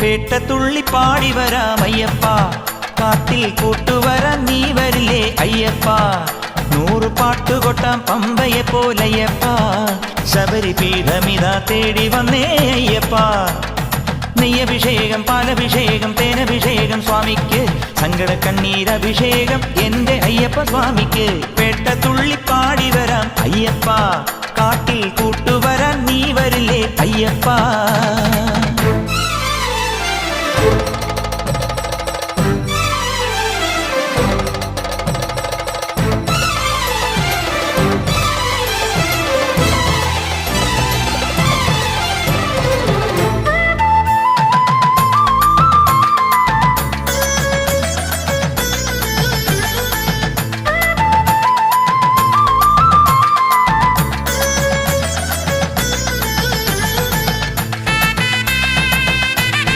പേട്ടത്തുള്ളി പാടി വരാം അയ്യപ്പ, കാട്ടിൽ കൂട്ടുവരാൻ നീ വരില്ലേ അയ്യപ്പ. 100 പാട്ടുകൊട്ടാം പമ്പയെ പോലയ്യപ്പ, ശബരിപീഠമിതാ തേടി വന്നേ അയ്യപ്പ. നെയ്യഭിഷേകം, പാലഭിഷേകം, തേനഭിഷേകം സ്വാമിക്ക്, സങ്കട കണ്ണീരഭിഷേകം എന്റെ അയ്യപ്പ സ്വാമിക്ക്. പേട്ടത്തുള്ളി പാടി വരാം അയ്യപ്പ, കാട്ടിൽ കൂട്ടുവരാൻ നീ വരില്ലേ അയ്യപ്പ.